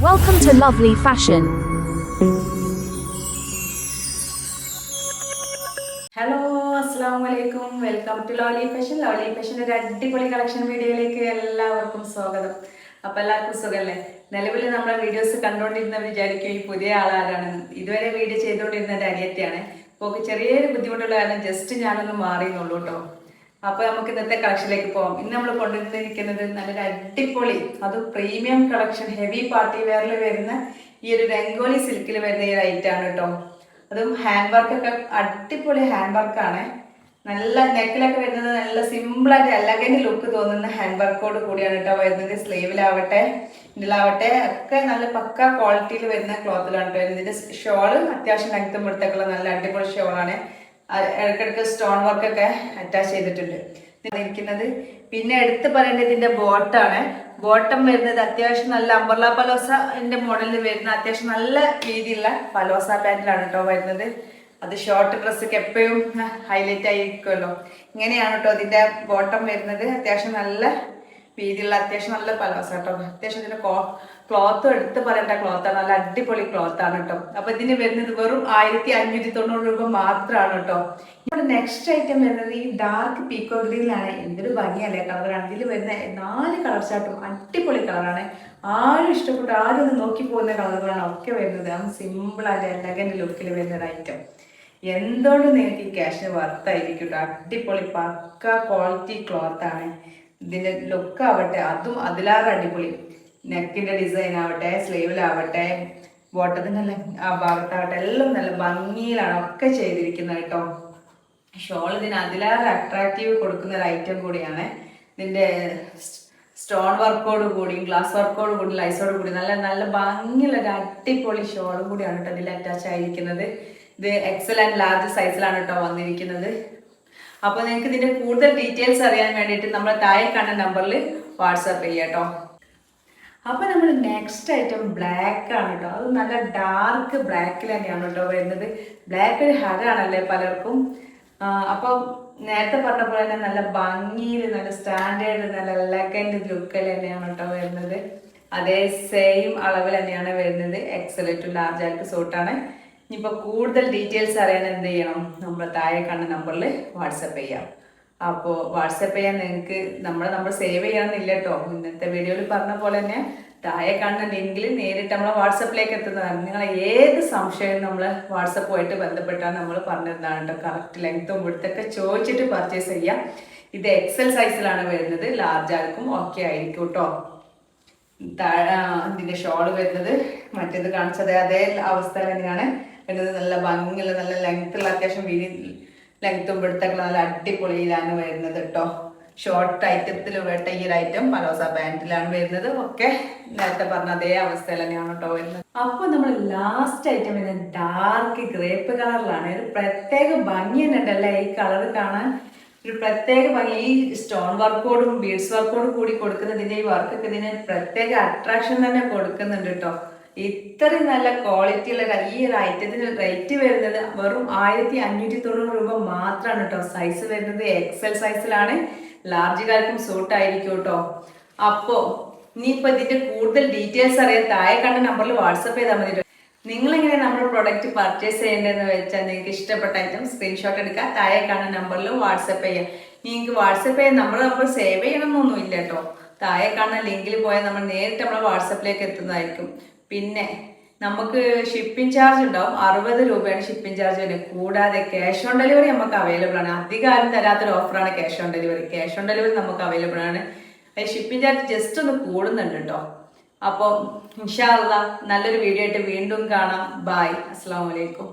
Welcome to Lovely Fashion. Hello അസ്സലാമലൈക്കും, welcome to Lovely Fashion. Lovely ഫാഷൻ്റെ ഒരു അടിപൊളി കളക്ഷൻ വീഡിയോയിലേക്ക് എല്ലാവർക്കും സ്വാഗതം. അപ്പോൾ എല്ലാവർക്കും സുഖമല്ലേ? നിലവിൽ നമ്മളെ വീഡിയോസ് കണ്ടുകൊണ്ടിരുന്നവർ വിചാരിക്കും ഈ പുതിയ ആളാരാണ്. ഇതുവരെ വീഡിയോ ചെയ്തുകൊണ്ടിരുന്ന ഒരു അനിയത്തിയാണ്. അപ്പോൾ ചെറിയൊരു ബുദ്ധിമുട്ടുള്ള കാരണം ജസ്റ്റ് ഞാനൊന്ന് മാറിയെന്നുള്ളൂ കേട്ടോ. അപ്പോൾ നമുക്ക് ഇന്നത്തെ കളക്ഷനിലേക്ക് പോകാം. ഇന്ന് നമ്മൾ കൊണ്ടുവന്നിരിക്കുന്നത് നല്ലൊരു അടിപൊളി, അത് പ്രീമിയം കളക്ഷൻ, ഹെവി പാർട്ടി വെയറിൽ വരുന്ന ഈ ഒരു രംഗോലി സിൽക്കിൽ വരുന്ന ഈ ഒരു ഐറ്റാണ് കേട്ടോ. അതും ഹാൻഡ് വർക്കൊക്കെ അടിപൊളി ഹാൻഡ് വർക്കാണ്. നല്ല നെക്കിലൊക്കെ വരുന്നത് നല്ല സിമ്പിളായിട്ട് എലഗന്റ് ലുക്ക് തോന്നുന്ന ഹാൻഡ് വർക്കോട് കൂടിയാണ് കേട്ടോ വരുന്നത്. സ്ലീവിലാവട്ടെ ഇതിലാവട്ടെ ഒക്കെ നല്ല പക്ക ക്വാളിറ്റിയിൽ വരുന്ന ക്ലോത്തിലാണ് കേട്ടോ വരുന്നത്. ഇതിൻ്റെ ഷോള് അത്യാവശ്യം ലെങ്ത്തും എടുത്തൊക്കെയുള്ള നല്ല അടിപൊളി ഷോളാണ്. ഇടയ്ക്കിടയ്ക്ക് സ്റ്റോൺ വർക്കൊക്കെ അറ്റാച്ച് ചെയ്തിട്ടുണ്ട് ഇരിക്കുന്നത്. പിന്നെ എടുത്ത് പറയേണ്ടത് ഇതിൻ്റെ ബോട്ടാണ്. ബോട്ടം വരുന്നത് അത്യാവശ്യം നല്ല അംബർല പലോസന്റെ മോഡലിൽ വരുന്ന അത്യാവശ്യം നല്ല രീതിയിലുള്ള പലോസ പാൻറ്റിലാണ് കേട്ടോ വരുന്നത്. അത് ഷോർട്ട് ഡ്രസ്സൊക്കെ എപ്പോഴും ഹൈലൈറ്റ് ആയിരിക്കുമല്ലോ. ഇങ്ങനെയാണ് കേട്ടോ ഇതിൻ്റെ ബോട്ടം വരുന്നത്. അത്യാവശ്യം നല്ല വീതിയുള്ള അത്യാവശ്യം നല്ല പലോസ കേട്ടോ. അത്യാവശ്യം ഇതിൻ്റെ ക്ലോത്തും എടുത്ത് പറയേണ്ട ക്ലോത്താണ്. നല്ല അടിപൊളി ക്ലോത്താണ് കേട്ടോ. അപ്പൊ ഇതിന് വരുന്നത് വെറും 1590 രൂപ മാത്രമാണ് കേട്ടോ. ഇവിടെ നെക്സ്റ്റ് ഐറ്റം വരുന്നത് ഈ ഡാർക്ക് പീക്കോ ഗ്രീനിലാണ്. എന്തൊരു ഭംഗിയല്ലേ കളറാണ്. ഇതിൽ വരുന്ന 4 കളർ ചാർട്ടും അടിപൊളി കളറാണ്. ആരും ഇഷ്ടപ്പെട്ടു ആരും ഒന്ന് നോക്കി പോകുന്ന കളറുകളാണ് ഒക്കെ വരുന്നത്. സിമ്പിളായിട്ട് എലഗന്റ് ലുക്കിൽ വരുന്ന ഒരു ഐറ്റം. എന്തുകൊണ്ട് നിങ്ങൾക്ക് ഈ ക്യാഷിന് വർത്തായിരിക്കും കേട്ടോ. അടിപൊളി പക്ക ക്വാളിറ്റി ക്ലോത്താണ്. ഇതിൻ്റെ ലുക്ക് ആവട്ടെ അതും അതിലാറ് അടിപൊളി. നെക്കിൻ്റെ ഡിസൈൻ ആവട്ടെ, സ്ലീവിലാവട്ടെ, ബോട്ടത്തിൻ്റെ ആ ഭാഗത്താവട്ടെ എല്ലാം നല്ല ഭംഗിയിലാണ് ഒക്കെ ചെയ്തിരിക്കുന്നത് കേട്ടോ. ഷോൾ ഇതിന് അതിലാറ് അട്രാക്റ്റീവ് കൊടുക്കുന്ന ഒരു ഐറ്റം കൂടിയാണ്. ഇതിൻ്റെ സ്റ്റോൺ വർക്കോട് കൂടി ഗ്ലാസ് വർക്കോട് കൂടി ലൈസോട് കൂടി നല്ല നല്ല ഭംഗിയുള്ള ഒരു അടിപൊളി ഷോളും കൂടിയാണ് കേട്ടോ ഇതിൽ അറ്റാച്ച് ആയിരിക്കുന്നത്. ഇത് എക്സൽ ആൻഡ് ലാർജ് സൈസിലാണ് കേട്ടോ വന്നിരിക്കുന്നത്. അപ്പോൾ നിങ്ങൾക്ക് ഇതിൻ്റെ കൂടുതൽ ഡീറ്റെയിൽസ് അറിയാൻ വേണ്ടിയിട്ട് നമ്മൾ താഴെ കാണുന്ന നമ്പറിൽ വാട്സാപ്പ് ചെയ്യാം കേട്ടോ. അപ്പോൾ നമ്മൾ നെക്സ്റ്റ് ഐറ്റം ബ്ലാക്ക് ആണ് കേട്ടോ. അത് നല്ല ഡാർക്ക് ബ്ലാക്കിൽ തന്നെയാണ് കേട്ടോ വരുന്നത്. ബ്ലാക്ക് ഒരു ഹരാണല്ലേ പലർക്കും. അപ്പം നേരത്തെ പറഞ്ഞ പോലെ തന്നെ നല്ല ഭംഗിയിൽ നല്ല സ്റ്റാൻഡേർഡ് നല്ല എലഗന്റ് ലുക്കിൽ തന്നെയാണ് കേട്ടോ വരുന്നത്. അതേ സെയിം അളവിൽ തന്നെയാണ് വരുന്നത്. എക്സൽ ടു ലാർജ് ആയിട്ട് സൂട്ടാണ്. ഇനിയിപ്പോൾ കൂടുതൽ ഡീറ്റെയിൽസ് അറിയാൻ എന്ത് ചെയ്യണം, നമ്മൾ താഴെ കാണുന്ന നമ്പറിൽ വാട്സപ്പ് ചെയ്യാം. അപ്പോൾ വാട്സപ്പ് ചെയ്യാൻ നിങ്ങൾക്ക് നമ്മുടെ നമ്പർ സേവ് ചെയ്യണമെന്നില്ല കേട്ടോ. ഇന്നത്തെ വീഡിയോയിൽ പറഞ്ഞ പോലെ തന്നെ താഴെ കാണുന്ന ലിങ്കിൽ നേരിട്ട് നമ്മളെ വാട്സപ്പിലേക്ക് എത്തുന്നതാണ്. നിങ്ങളെ ഏത് സംശയവും നമ്മൾ വാട്സപ്പുമായിട്ട് ബന്ധപ്പെട്ടാണ് നമ്മൾ പറഞ്ഞിരുന്നതാണ് കേട്ടോ. കറക്റ്റ് ലെങ്ത്തും വിടുത്തൊക്കെ ചോദിച്ചിട്ട് പർച്ചേസ് ചെയ്യാം. ഇത് എക്സൽ സൈസിലാണ് വരുന്നത്. ലാർജ് ആർക്കും ഓക്കെ ആയിരിക്കും കേട്ടോ. ഇതിൻ്റെ ഷോൾ വരുന്നത് മറ്റേത് കാണിച്ചത് അതേ അവസ്ഥ തന്നെയാണ് വരുന്നത്. നല്ല ഭംഗിയുള്ള നല്ല ലെങ്ത്തുള്ള അത്യാവശ്യം വീതി ലെങ്ത്തും പിടുത്തൊക്കെ നല്ല അടിപൊളിയിലാണ് വരുന്നത് കേട്ടോ. ഷോർട്ട് ഐറ്റത്തിൽ വേട്ട ഈ ഒരു ഐറ്റം പലോസ പാൻറ്റിലാണ് വരുന്നത്. ഒക്കെ നേരത്തെ പറഞ്ഞ അതേ അവസ്ഥയിൽ തന്നെയാണ് കേട്ടോ വരുന്നത്. അപ്പോൾ നമ്മൾ ലാസ്റ്റ് ഐറ്റം വരുന്നത് ഡാർക്ക് ഗ്രേപ്പ് കളറിലാണ്. ഒരു പ്രത്യേക ഭംഗി തന്നെ ഉണ്ടല്ലേ ഈ കളർ കാണാൻ. ഒരു പ്രത്യേക ഭംഗി. ഈ സ്റ്റോൺ വർക്കോടും ബീഡ്സ് വർക്കോടും കൂടി കൊടുക്കുന്നതിൻ്റെ ഈ വർക്കൊക്കെ ഇതിന് പ്രത്യേക അട്രാക്ഷൻ തന്നെ കൊടുക്കുന്നുണ്ട് കേട്ടോ. ഇത്രയും നല്ല ക്വാളിറ്റി ഉള്ള ഈ ഒരു ഐറ്റത്തിന് റേറ്റ് വരുന്നത് വെറും 1590 രൂപ മാത്രമാണ് കേട്ടോ. സൈസ് വരുന്നത് എക്സൽ സൈസിലാണ്. ലാർജുകാർക്കും സൂട്ടായിരിക്കും കേട്ടോ. അപ്പോൾ ഇനിയിപ്പോൾ ഇതിൻ്റെ കൂടുതൽ ഡീറ്റെയിൽസ് അറിയാൻ താഴെ കണ്ട നമ്പറിൽ വാട്സപ്പ് ചെയ്താൽ മതി. നിങ്ങളെങ്ങനെ നമ്മുടെ പ്രൊഡക്റ്റ് പർച്ചേസ് ചെയ്യേണ്ടതെന്ന് വെച്ചാൽ നിങ്ങൾക്ക് ഇഷ്ടപ്പെട്ട ഐറ്റം സ്ക്രീൻഷോട്ട് എടുക്കുക, താഴെ കാണുന്ന നമ്പറിലും വാട്സപ്പ് ചെയ്യാം. നിങ്ങൾക്ക് വാട്സപ്പ് ചെയ്യാൻ നമ്മുടെ നമ്പർ സേവ് ചെയ്യണമെന്നൊന്നും ഇല്ല കേട്ടോ. താഴെ കാണുന്ന ലിങ്കിൽ പോയാൽ നമ്മൾ നേരിട്ട് നമ്മളെ വാട്സപ്പിലേക്ക് എത്തുന്നതായിരിക്കും. പിന്നെ നമുക്ക് ഷിപ്പിംഗ് ചാർജ് ഉണ്ടാവും. 60 രൂപയാണ് ഷിപ്പിംഗ് ചാർജ് വരുന്നത്. കൂടാതെ ക്യാഷ് ഓൺ ഡെലിവറി നമുക്ക് അവൈലബിൾ ആണ്. അധികം ആരും തരാത്തൊരു ഓഫറാണ് cash on delivery. Cash on delivery നമുക്ക് അവൈലബിൾ ആണ്. ഷിപ്പിംഗ് ചാർജ് ജസ്റ്റ് ഒന്ന് കൂടുന്നുണ്ട് കേട്ടോ. അപ്പോൾ ഇൻഷാ അല്ലാഹ് നല്ലൊരു വീഡിയോ ആയിട്ട് വീണ്ടും കാണാം. ബൈ, അസ്സലാമു അലൈക്കും.